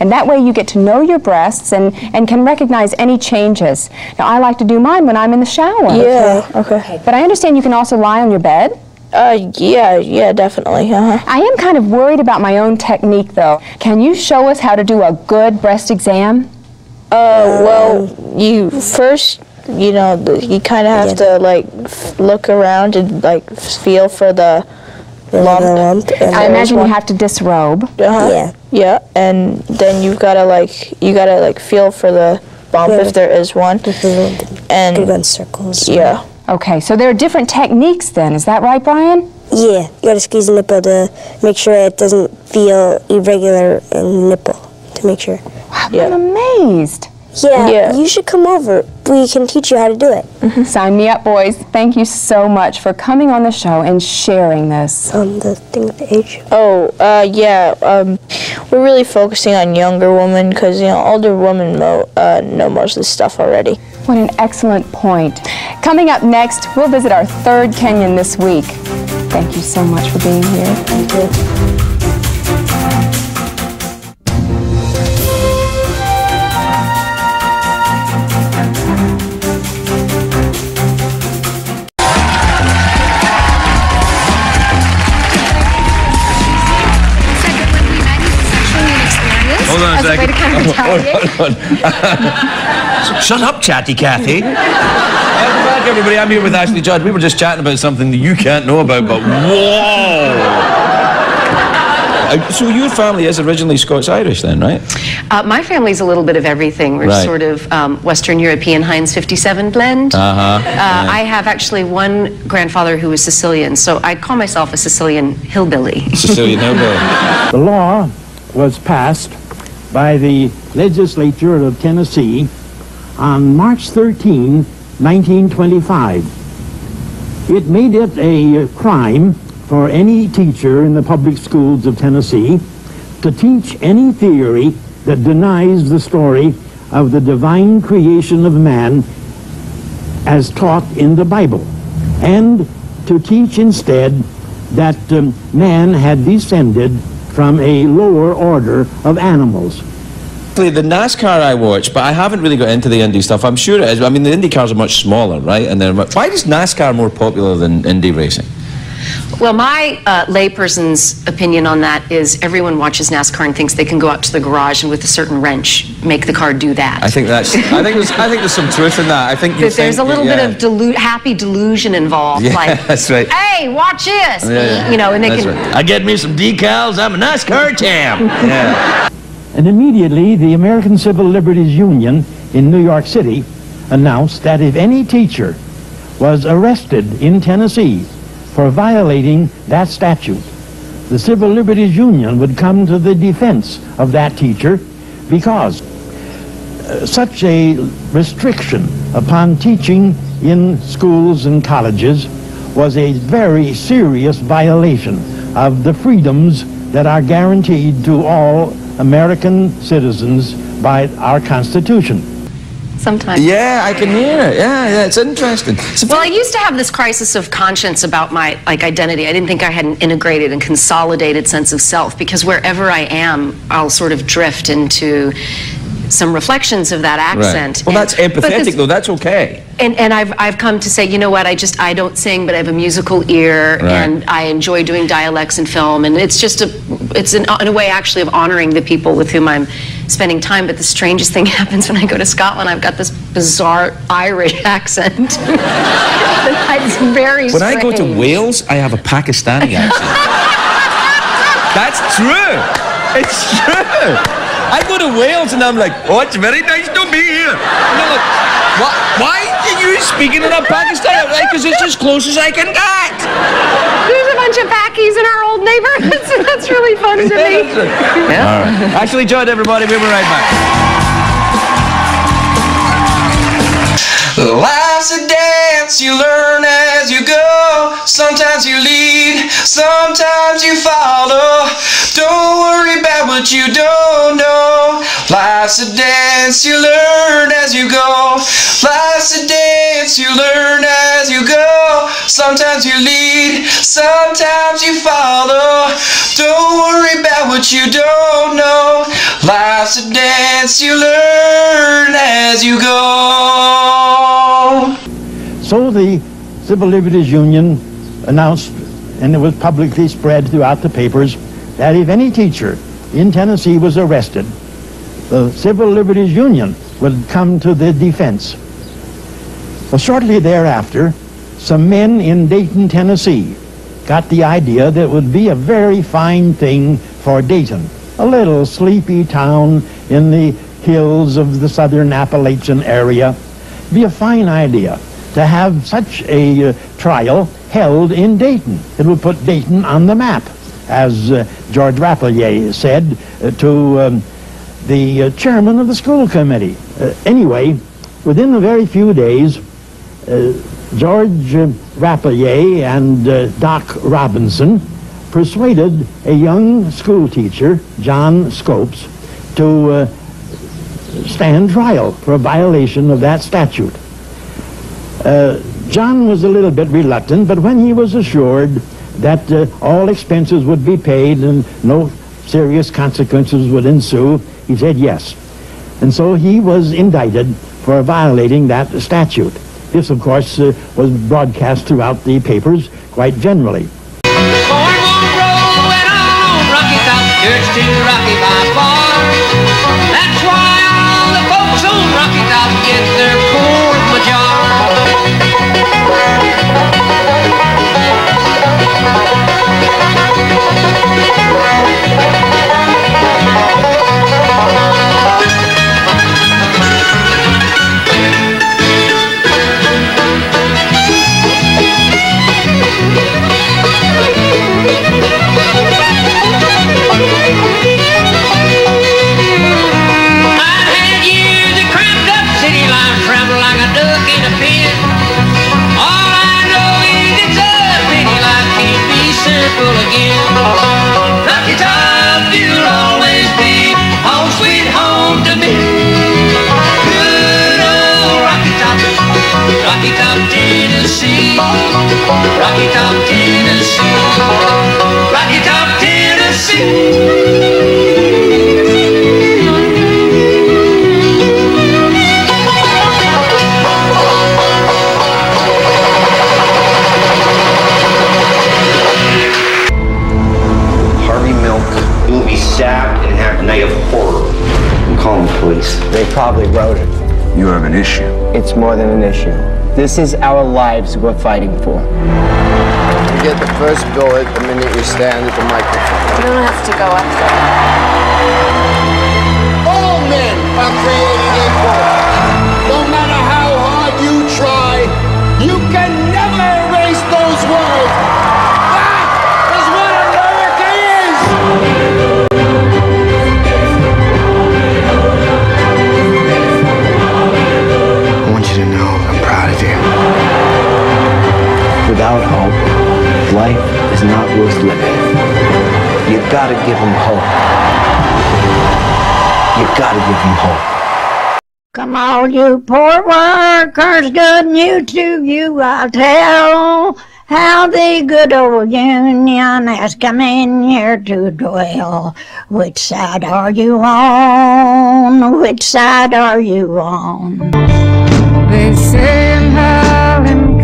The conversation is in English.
And that way you get to know your breasts and can recognize any changes. Now, I like to do mine when I'm in the shower. Yeah, okay. But I understand you can also lie on your bed? Yeah, definitely. I am kind of worried about my own technique, though. Can you show us how to do a good breast exam? Well, you first, you know, you kind of have to, like, look around and, like, feel for the lump. I imagine you have to disrobe. Yeah, and then you gotta feel for the bump if there is one. And run circles. Yeah. Okay, so there are different techniques then, is that right, Brian? Yeah, you gotta squeeze the nipple to make sure it doesn't feel irregular in the nipple, to make sure. Wow, I'm amazed. Yeah, you should come over. We can teach you how to do it. Sign me up, boys. Thank you so much for coming on the show and sharing this. The thing with the age? We're really focusing on younger women because, you know, older women know most of this stuff already. What an excellent point. Coming up next, we'll visit our third Kenyan this week. Thank you so much for being here. Thank you. Hold on a second. Shut up, chatty Cathy. Welcome back, everybody. I'm here with Ashley Judd. We were just chatting about something that you can't know about, but whoa! So your family is originally Scots-Irish then, right? My family's a little bit of everything. We're sort of Western European Heinz 57 blend. I have actually one grandfather who was Sicilian, so I call myself a Sicilian hillbilly. Sicilian hillbilly. The law was passed by the legislature of Tennessee on March 13, 1925. It made it a crime for any teacher in the public schools of Tennessee to teach any theory that denies the story of the divine creation of man as taught in the Bible, and to teach instead that man had descended from a lower order of animals. The NASCAR I watch, but I haven't really got into the Indy stuff. I'm sure it is. I mean, the Indy cars are much smaller, right? And why is NASCAR more popular than Indy racing? Well, my layperson's opinion on that is everyone watches NASCAR and thinks they can go out to the garage and with a certain wrench make the car do that. I think there's some truth in that. I think there's a little bit of happy delusion involved. Yeah, like, that's right. Hey, watch this. You know, and they can. Right. I get me some decals. I'm a NASCAR champ. Yeah. And immediately, the American Civil Liberties Union in New York City announced that if any teacher was arrested in Tennessee for violating that statute, the Civil Liberties Union would come to the defense of that teacher, because such a restriction upon teaching in schools and colleges was a very serious violation of the freedoms that are guaranteed to all American citizens by our Constitution. Sometimes. Yeah, I can hear it. Yeah, it's interesting. Well, I used to have this crisis of conscience about my identity. I didn't think I had an integrated and consolidated sense of self, because wherever I am, I'll sort of drift into some reflections of that accent. Right. Well, that's empathetic, though. That's okay. And I've come to say, you know what? I don't sing, but I have a musical ear, and I enjoy doing dialects in film, and it's just in a way actually of honoring the people with whom I'm spending time. But the strangest thing happens when I go to Scotland. I've got this bizarre Irish accent. It's very strange. When I go to Wales, I have a Pakistani accent. That's true. It's true. I go to Wales and I'm like, oh, it's very nice to be here. And they're like, what? Why are you speaking in a Pakistani? Because it's as close as I can get. There's a bunch of Pakis in our old neighborhood, so that's really fun to me. Yeah. All right. Ashley Judd, everybody, we'll be right back. Life's a dance, you learn as you go. Sometimes you lead, sometimes you follow. Don't worry about what you don't know. Life's a dance, you learn as you go. Life's a dance, you learn as you go. Sometimes you lead, sometimes you follow. Don't worry about what you don't know. Life's a dance you learn as you go. So the Civil Liberties Union announced, and it was publicly spread throughout the papers, that if any teacher in Tennessee was arrested, the Civil Liberties Union would come to the defense. Well, shortly thereafter, some men in Dayton, Tennessee, got the idea that it would be a very fine thing for Dayton, a little sleepy town in the hills of the southern Appalachian area. It'd be a fine idea to have such a trial held in Dayton. It would put Dayton on the map, as George Lachey said to the chairman of the school committee. Anyway, within a very few days, George Lachey and Doc Robinson persuaded a young school teacher, John Scopes, to stand trial for a violation of that statute. John was a little bit reluctant, but when he was assured that all expenses would be paid and no serious consequences would ensue, he said yes. And so he was indicted for violating that statute. This, of course, was broadcast throughout the papers quite generally. Church too rocky by far. That's why all the folks on Rocky Top get their corn from a jar. Rocky Top, you'll always be home sweet home to me. Good old Rocky Top, Tennessee. Rocky Top, Tennessee. Rocky Top, Tennessee. Sapped and have a night of horror. I'm calling the police. They probably wrote it. You have an issue. It's more than an issue. This is our lives we're fighting for. You get the first bullet the minute you stand at the microphone. You don't have to go up there. All men are created equal. No matter how hard you try, you can never erase those words. That is what America is! Without hope, life is not worth living. You gotta give them hope. You gotta give them hope. Come on, you poor workers, good news to you I'll tell, how the good old Union has come in here to dwell. Which side are you on? Which side are you on? They say Harlan